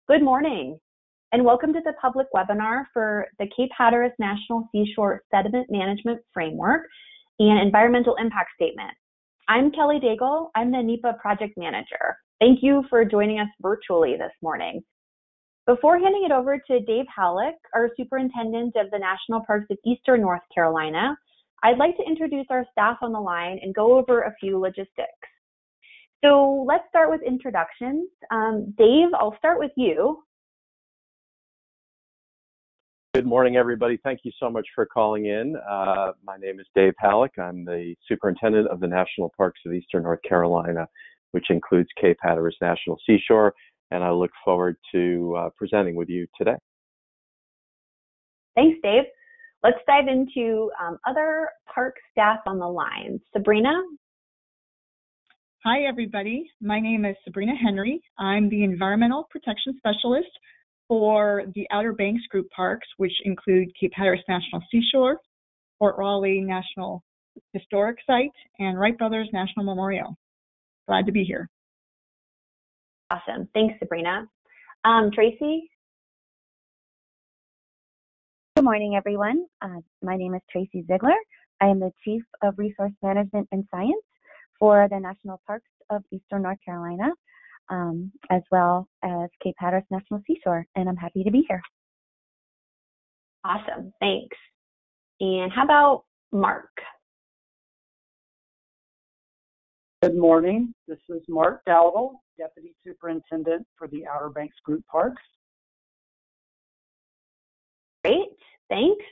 Good morning, and welcome to the public webinar for the Cape Hatteras National Seashore Sediment Management Framework and Environmental Impact Statement. I'm Kelly Daigle. I'm the NEPA project manager. Thank you for joining us virtually this morning. Before handing it over to Dave Halleck, our superintendent of the National Parks of Eastern North Carolina, I'd like to introduce our staff on the line and go over a few logistics. So let's start with introductions. Dave, I'll start with you. Good morning, everybody. Thank you so much for calling in. My name is Dave Halleck. I'm the superintendent of the National Parks of Eastern North Carolina, which includes Cape Hatteras National Seashore, and I look forward to presenting with you today. Thanks, Dave. Let's dive into other park staff on the line. Sabrina? Hi, everybody. My name is Sabrina Henry. I'm the Environmental Protection Specialist for the Outer Banks Group Parks, which include Cape Hatteras National Seashore, Fort Raleigh National Historic Site, and Wright Brothers National Memorial. Glad to be here. Awesome. Thanks, Sabrina. Tracy? Good morning, everyone. My name is Tracy Ziegler. I am the Chief of Resource Management and Science for the National Parks of Eastern North Carolina, as well as Cape Hatteras National Seashore, and I'm happy to be here. Awesome, thanks. And how about Mark? Good morning. This is Mark Dowdle, Deputy Superintendent for the Outer Banks Group Parks. Great, thanks.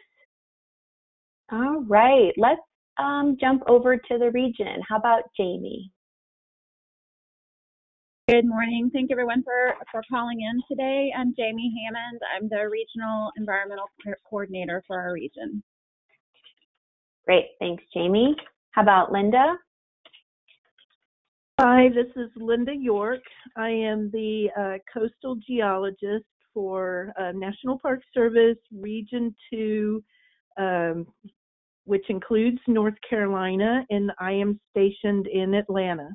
All right, let's jump over to the region. How about Jamie? Good morning. Thank you, everyone, for calling in today. I'm Jamie Hammond. I'm the Regional Environmental Coordinator for our region. Great, thanks, Jamie. How about Linda? Hi, this is Linda York. I am the coastal geologist for National Park Service Region 2, which includes North Carolina, and I am stationed in Atlanta.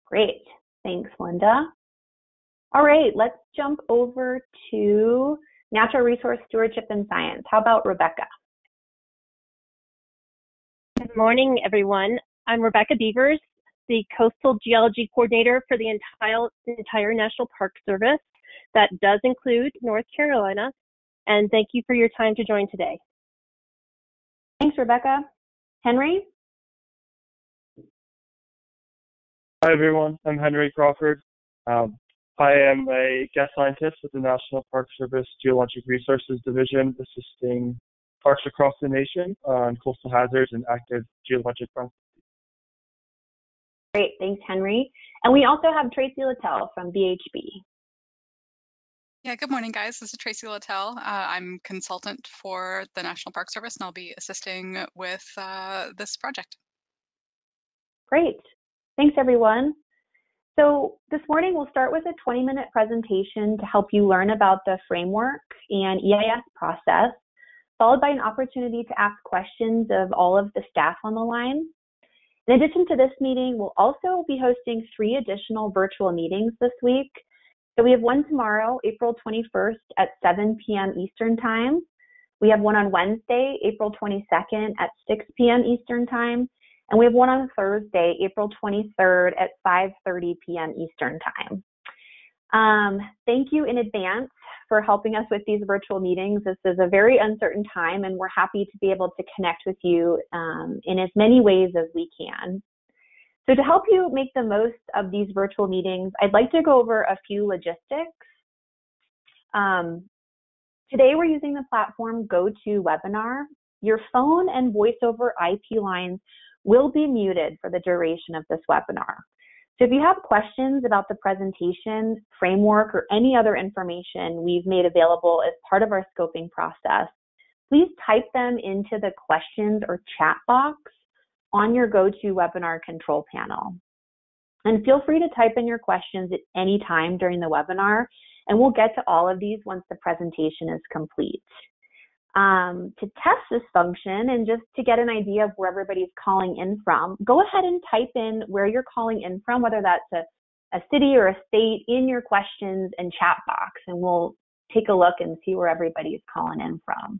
Great, thanks, Linda. All right, let's jump over to Natural Resource Stewardship and Science. How about Rebecca? Good morning, everyone. I'm Rebecca Beavers, the Coastal Geology Coordinator for the entire National Park Service. That does include North Carolina, and thank you for your time to join today. Thanks, Rebecca. Henry? Hi, everyone. I'm Henry Crawford. I am a guest scientist with the National Park Service Geologic Resources Division, assisting parks across the nation on coastal hazards and active geologic processes. Great, thanks, Henry. And we also have Tracy Littell from BHB. Yeah, good morning, guys. This is Tracy Littell. I'm consultant for the National Park Service, and I'll be assisting with this project. Great. Thanks, everyone. So this morning, we'll start with a 20-minute presentation to help you learn about the framework and EIS process, followed by an opportunity to ask questions of all of the staff on the line. In addition to this meeting, we'll also be hosting 3 additional virtual meetings this week. So we have one tomorrow, April 21st at 7 p.m. Eastern Time. We have one on Wednesday, April 22nd at 6 p.m. Eastern Time. And we have one on Thursday, April 23rd at 5:30 p.m. Eastern Time. Thank you in advance for helping us with these virtual meetings. This is a very uncertain time, and we're happy to be able to connect with you in as many ways as we can. So to help you make the most of these virtual meetings, I'd like to go over a few logistics. Today we're using the platform GoToWebinar. Your phone and voice over IP lines will be muted for the duration of this webinar. So if you have questions about the presentation, framework, or any other information we've made available as part of our scoping process, please type them into the questions or chat box on your GoToWebinar control panel. And feel free to type in your questions at any time during the webinar, and we'll get to all of these once the presentation is complete. To test this function and just to get an idea of where everybody's calling in from, go ahead and type in where you're calling in from, whether that's a city or a state in your questions and chat box, and we'll take a look and see where everybody's calling in from.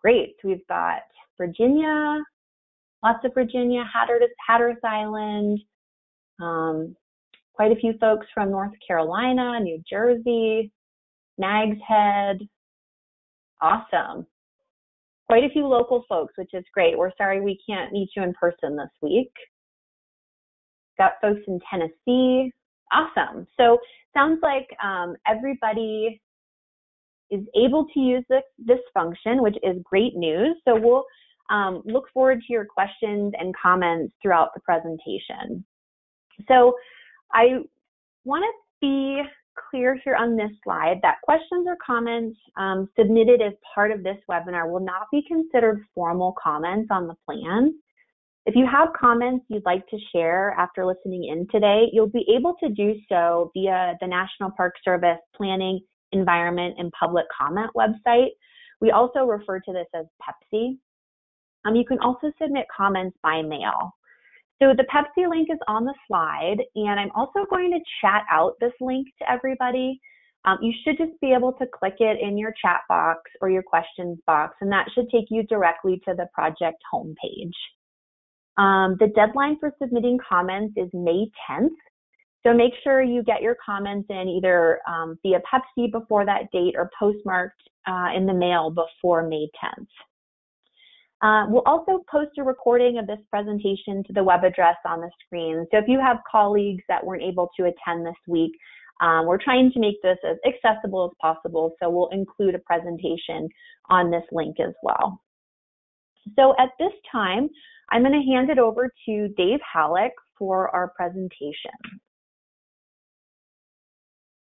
Great, so we've got Virginia, lots of Virginia, Hatteras Island, quite a few folks from North Carolina, New Jersey, Nags Head. Awesome. Quite a few local folks, which is great. We're sorry we can't meet you in person this week. Got folks in Tennessee. Awesome. So sounds like everybody is able to use this function, which is great news. So we'll look forward to your questions and comments throughout the presentation. So I want to be clear here on this slide that questions or comments submitted as part of this webinar will not be considered formal comments on the plan. If you have comments you'd like to share after listening in today, you'll be able to do so via the National Park Service Planning, Environment, and Public Comment website. We also refer to this as PEPC. You can also submit comments by mail. So the PEPC link is on the slide, and I'm also going to chat out this link to everybody. You should just be able to click it in your chat box or your questions box, and that should take you directly to the project homepage. The deadline for submitting comments is May 10th, so make sure you get your comments in either via PEPC before that date or postmarked in the mail before May 10th. We'll also post a recording of this presentation to the web address on the screen. So if you have colleagues that weren't able to attend this week, we're trying to make this as accessible as possible, so we'll include a presentation on this link as well. So at this time, I'm going to hand it over to Dave Halleck for our presentation.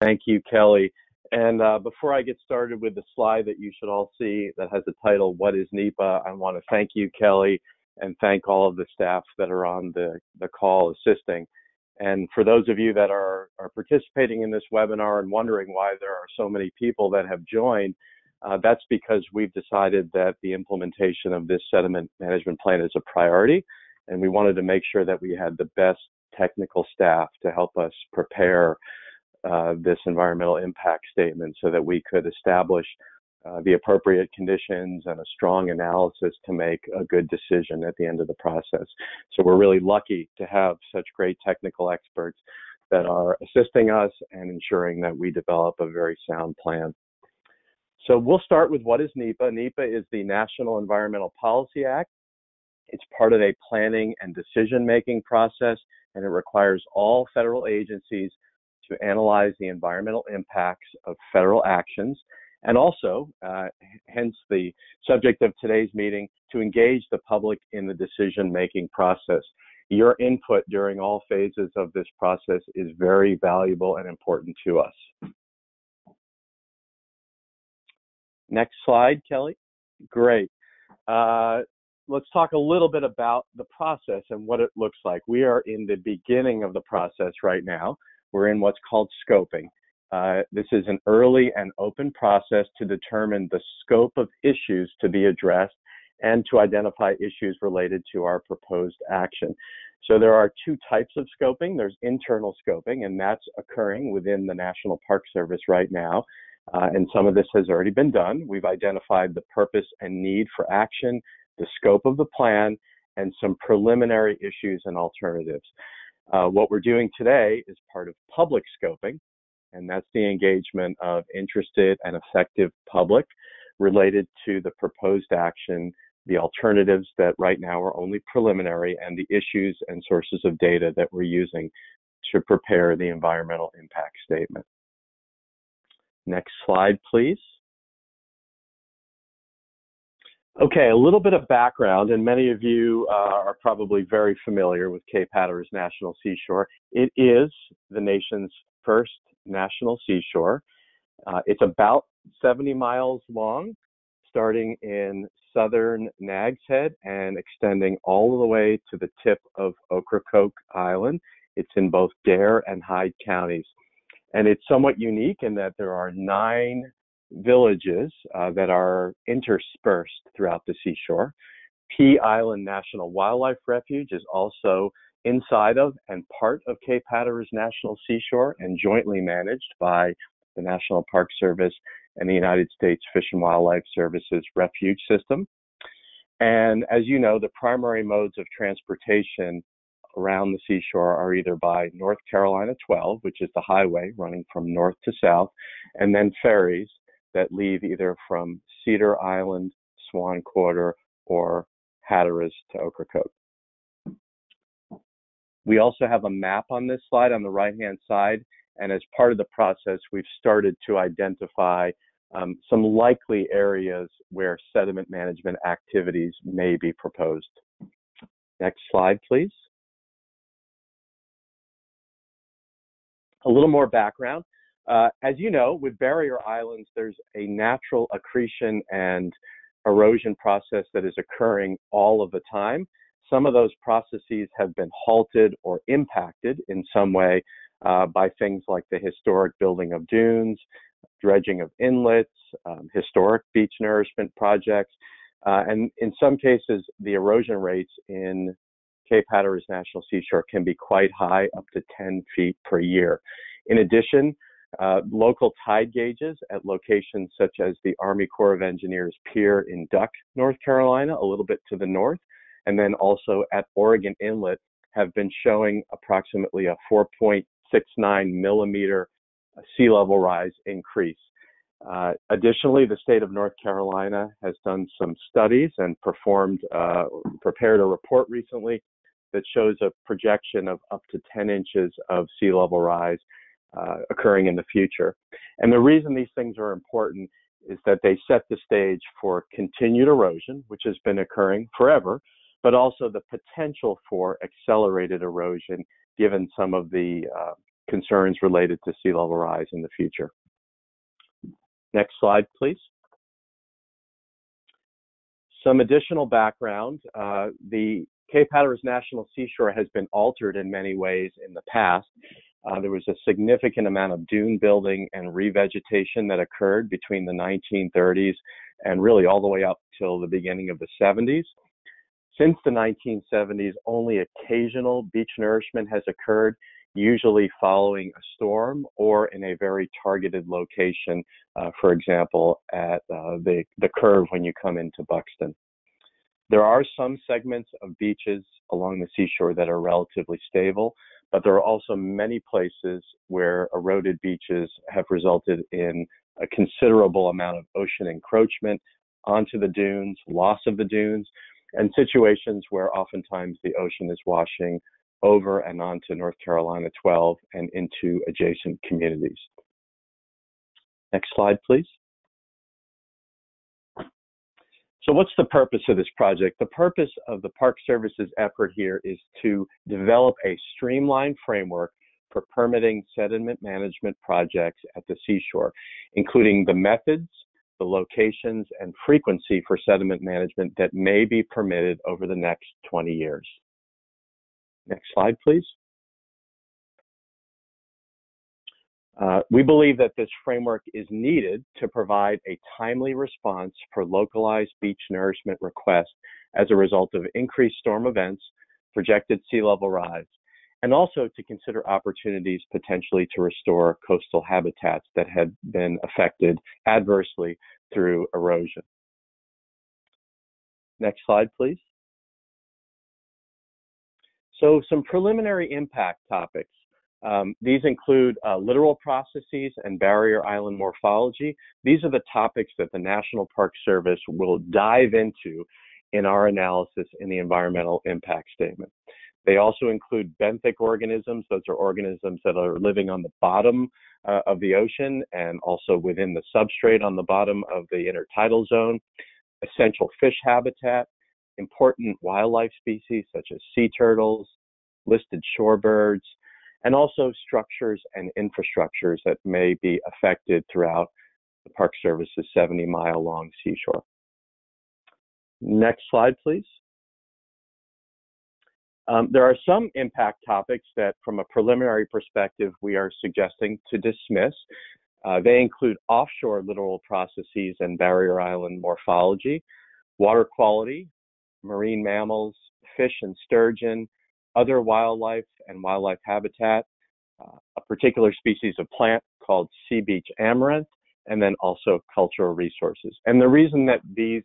Thank you, Kelly. And before I get started with the slide that you should all see that has the title, What is NEPA? I want to thank you, Kelly, and thank all of the staff that are on the call assisting. And for those of you that are participating in this webinar and wondering why there are so many people that have joined, that's because we've decided that the implementation of this sediment management plan is a priority, and we wanted to make sure that we had the best technical staff to help us prepare this environmental impact statement so that we could establish the appropriate conditions and a strong analysis to make a good decision at the end of the process. So we're really lucky to have such great technical experts that are assisting us and ensuring that we develop a very sound plan. So we'll start with what is NEPA. NEPA is the National Environmental Policy Act. It's part of a planning and decision-making process, and it requires all federal agencies to analyze the environmental impacts of federal actions, and also, hence the subject of today's meeting, to engage the public in the decision-making process. Your input during all phases of this process is very valuable and important to us. Next slide, Kelly. Great. Let's talk a little bit about the process and what it looks like. We are in the beginning of the process right now. We're in what's called scoping. This is an early and open process to determine the scope of issues to be addressed and to identify issues related to our proposed action. So there are two types of scoping. There's internal scoping, and that's occurring within the National Park Service right now. And some of this has already been done. We've identified the purpose and need for action, the scope of the plan, and some preliminary issues and alternatives. What we're doing today is part of public scoping, and that's the engagement of interested and effective public related to the proposed action, the alternatives that right now are only preliminary, and the issues and sources of data that we're using to prepare the environmental impact statement. Next slide, please. Okay, a little bit of background, and many of you are probably very familiar with Cape Hatteras National Seashore. It is the nation's first national seashore. It's about 70 miles long, starting in southern Nags Head and extending all the way to the tip of Ocracoke Island. It's in both Dare and Hyde counties. And it's somewhat unique in that there are 9 villages that are interspersed throughout the seashore. Pea Island National Wildlife Refuge is also inside of and part of Cape Hatteras National Seashore and jointly managed by the National Park Service and the United States Fish and Wildlife Service's refuge system. And as you know, the primary modes of transportation around the seashore are either by North Carolina 12, which is the highway running from north to south, and then ferries that leave either from Cedar Island, Swan Quarter, or Hatteras to Ocracoke. We also have a map on this slide on the right-hand side, and as part of the process, we've started to identify some likely areas where sediment management activities may be proposed. Next slide, please. A little more background. As you know, with barrier islands, there's a natural accretion and erosion process that is occurring all of the time. Some of those processes have been halted or impacted in some way by things like the historic building of dunes, dredging of inlets, historic beach nourishment projects, and in some cases, the erosion rates in Cape Hatteras National Seashore can be quite high, up to 10 feet per year. In addition, local tide gauges at locations such as the Army Corps of Engineers Pier in Duck, North Carolina, a little bit to the north, and then also at Oregon Inlet have been showing approximately a 4.69 millimeter sea level rise increase. Additionally, the state of North Carolina has done some studies and prepared a report recently that shows a projection of up to 10 inches of sea level rise occurring in the future. And the reason these things are important is that they set the stage for continued erosion, which has been occurring forever, but also the potential for accelerated erosion given some of the concerns related to sea level rise in the future. Next slide, please. Some additional background. The Cape Hatteras National Seashore has been altered in many ways in the past. There was a significant amount of dune building and revegetation that occurred between the 1930s and really all the way up till the beginning of the 70s. Since the 1970s, only occasional beach nourishment has occurred, usually following a storm or in a very targeted location, for example, at the curve when you come into Buxton. There are some segments of beaches along the seashore that are relatively stable, but there are also many places where eroded beaches have resulted in a considerable amount of ocean encroachment onto the dunes, loss of the dunes, and situations where oftentimes the ocean is washing over and onto North Carolina 12 and into adjacent communities. Next slide, please. So what's the purpose of this project? The purpose of the Park Service's effort here is to develop a streamlined framework for permitting sediment management projects at the seashore, including the methods, the locations, and frequency for sediment management that may be permitted over the next 20 years. Next slide, please. We believe that this framework is needed to provide a timely response for localized beach nourishment requests as a result of increased storm events, projected sea level rise, and also to consider opportunities potentially to restore coastal habitats that had been affected adversely through erosion. Next slide, please. So some preliminary impact topics. These include littoral processes and barrier island morphology. These are the topics that the National Park Service will dive into in our analysis in the environmental impact statement. They also include benthic organisms. Those are organisms that are living on the bottom of the ocean and also within the substrate on the bottom of the intertidal zone, essential fish habitat, important wildlife species such as sea turtles, listed shorebirds, and also structures and infrastructures that may be affected throughout the Park Service's 70-mile-long seashore. Next slide, please. There are some impact topics that, from a preliminary perspective, we are suggesting to dismiss. They include offshore littoral processes and barrier island morphology, water quality, marine mammals, fish and sturgeon, other wildlife and wildlife habitat, a particular species of plant called sea beach amaranth, and then also cultural resources. And the reason that these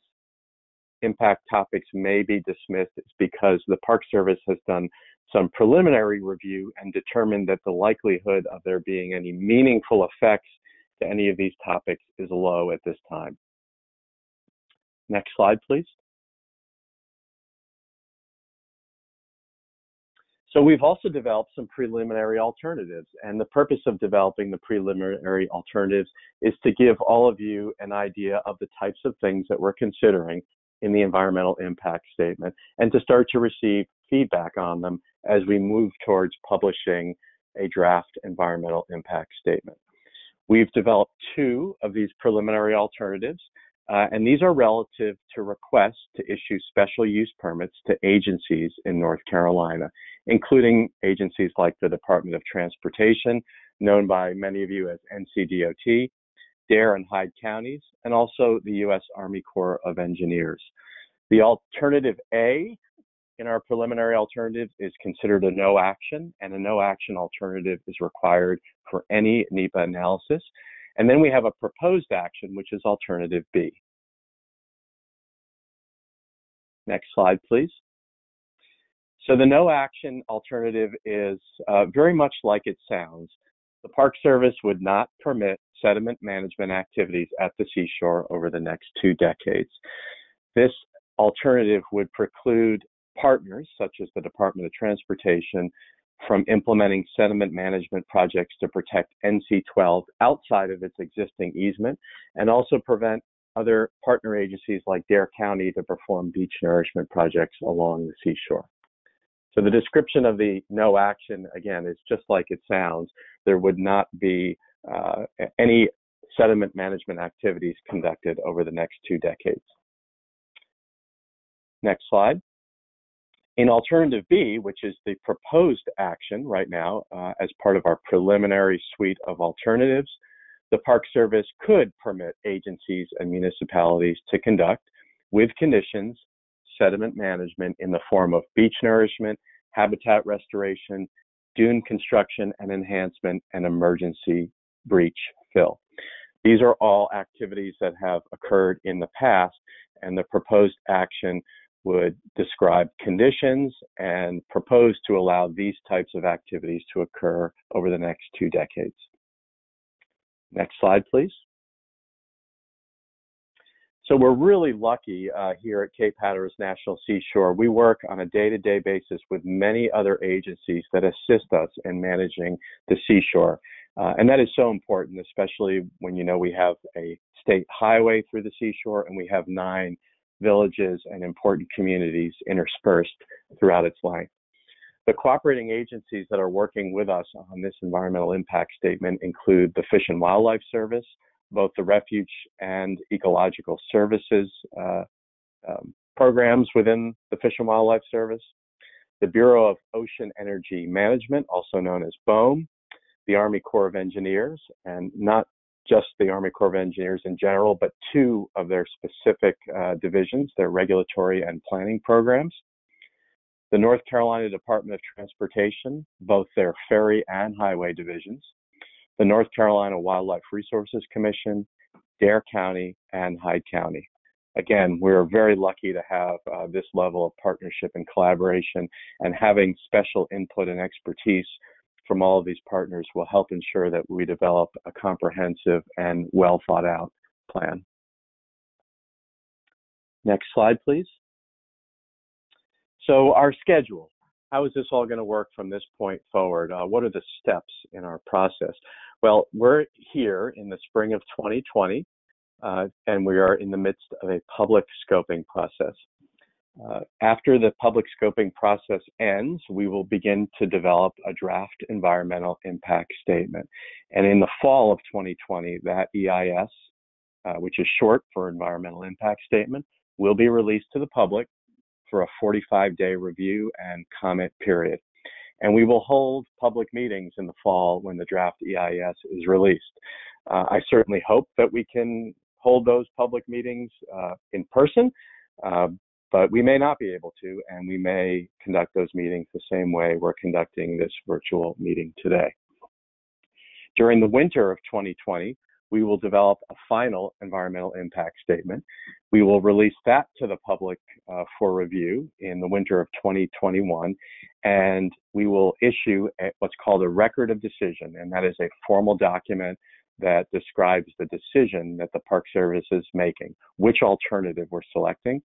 impact topics may be dismissed is because the Park Service has done some preliminary review and determined that the likelihood of there being any meaningful effects to any of these topics is low at this time. Next slide, please. So we've also developed some preliminary alternatives, and the purpose of developing the preliminary alternatives is to give all of you an idea of the types of things that we're considering in the environmental impact statement, and to start to receive feedback on them as we move towards publishing a draft environmental impact statement. We've developed 2 of these preliminary alternatives, and these are relative to requests to issue special use permits to agencies in North Carolina, including agencies like the Department of Transportation, known by many of you as NCDOT, Dare and Hyde counties, and also the U.S. Army Corps of Engineers. The alternative A in our preliminary alternative is considered a no action, and a no action alternative is required for any NEPA analysis. And then we have a proposed action, which is alternative B. Next slide, please. So the no action alternative is very much like it sounds. The Park Service would not permit sediment management activities at the seashore over the next 2 decades. This alternative would preclude partners, such as the Department of Transportation, from implementing sediment management projects to protect NC-12 outside of its existing easement, and also prevent other partner agencies like Dare County to perform beach nourishment projects along the seashore. So the description of the no action, again, is just like it sounds. There would not be any sediment management activities conducted over the next 2 decades. Next slide. In alternative B, which is the proposed action right now as part of our preliminary suite of alternatives, the Park Service could permit agencies and municipalities to conduct, with conditions, sediment management in the form of beach nourishment, habitat restoration, dune construction and enhancement, and emergency breach fill. These are all activities that have occurred in the past, and the proposed action would describe conditions and propose to allow these types of activities to occur over the next 2 decades. Next slide, please. So we're really lucky here at Cape Hatteras National Seashore. We work on a day-to-day basis with many other agencies that assist us in managing the seashore. And that is so important, especially when you know we have a state highway through the seashore and we have 9 villages and important communities interspersed throughout its length. The cooperating agencies that are working with us on this environmental impact statement include the Fish and Wildlife Service, both the refuge and ecological services programs within the Fish and Wildlife Service, the Bureau of Ocean Energy Management, also known as BOEM, the Army Corps of Engineers, and not just the Army Corps of Engineers in general, but 2 of their specific divisions, their regulatory and planning programs, the North Carolina Department of Transportation, both their ferry and highway divisions, the North Carolina Wildlife Resources Commission, Dare County, and Hyde County. Again, we're very lucky to have this level of partnership and collaboration, and having special input and expertise from all of these partners will help ensure that we develop a comprehensive and well thought out plan. Next slide, please. So our schedule. How is this all going to work from this point forward? What are the steps in our process? Well, we're here in the spring of 2020, and we are in the midst of a public scoping process. After the public scoping process ends, we will begin to develop a draft environmental impact statement. And in the fall of 2020, that EIS, which is short for environmental impact statement, will be released to the public for a 45-day review and comment period. And we will hold public meetings in the fall when the draft EIS is released. I certainly hope that we can hold those public meetings in person, but we may not be able to, and we may conduct those meetings the same way we're conducting this virtual meeting today. During the winter of 2020, we will develop a final environmental impact statement. We will release that to the public for review in the winter of 2021, and we will issue what's called a record of decision, and that is a formal document that describes the decision that the Park Service is making, which alternative we're selecting,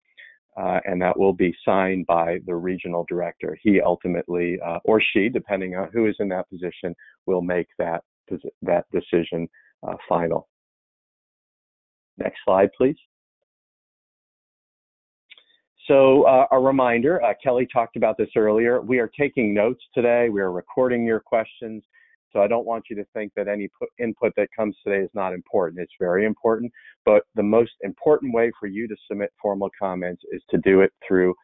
and that will be signed by the regional director. He ultimately, or she, depending on who is in that position, will make that decision final. Next slide, please. So a reminder, Kelly talked about this earlier, we are taking notes today, we are recording your questions, so I don't want you to think that any input that comes today is not important. It's very important, but the most important way for you to submit formal comments is to do it through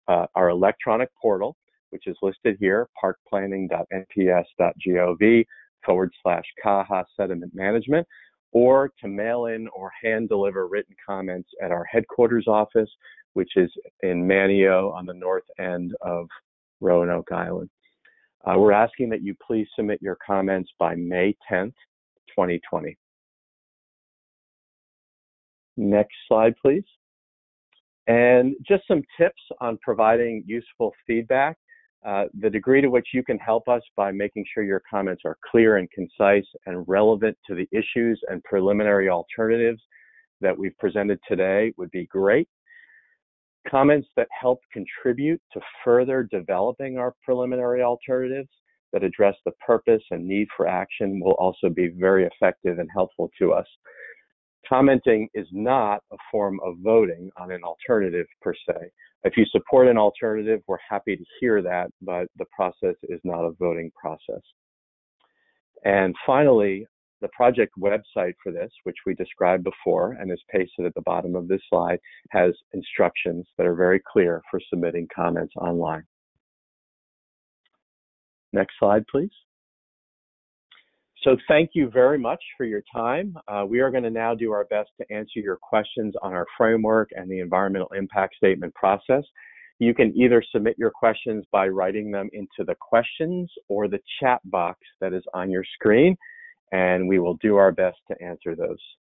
our electronic portal, which is listed here, parkplanning.nps.gov/CAHASediment management, or to mail in or hand deliver written comments at our headquarters office, which is in Manio on the north end of Roanoke Island. We're asking that you please submit your comments by May 10th, 2020. Next slide, please. And just some tips on providing useful feedback. The degree to which you can help us by making sure your comments are clear and concise and relevant to the issues and preliminary alternatives that we've presented today would be great. Comments that help contribute to further developing our preliminary alternatives that address the purpose and need for action will also be very effective and helpful to us. Commenting is not a form of voting on an alternative per se. If you support an alternative, we're happy to hear that, but the process is not a voting process. And finally, the project website for this, which we described before and is pasted at the bottom of this slide, has instructions that are very clear for submitting comments online. Next slide, please. So thank you very much for your time. We are going to now do our best to answer your questions on our framework and the environmental impact statement process. You can either submit your questions by writing them into the questions or the chat box that is on your screen, and we will do our best to answer those.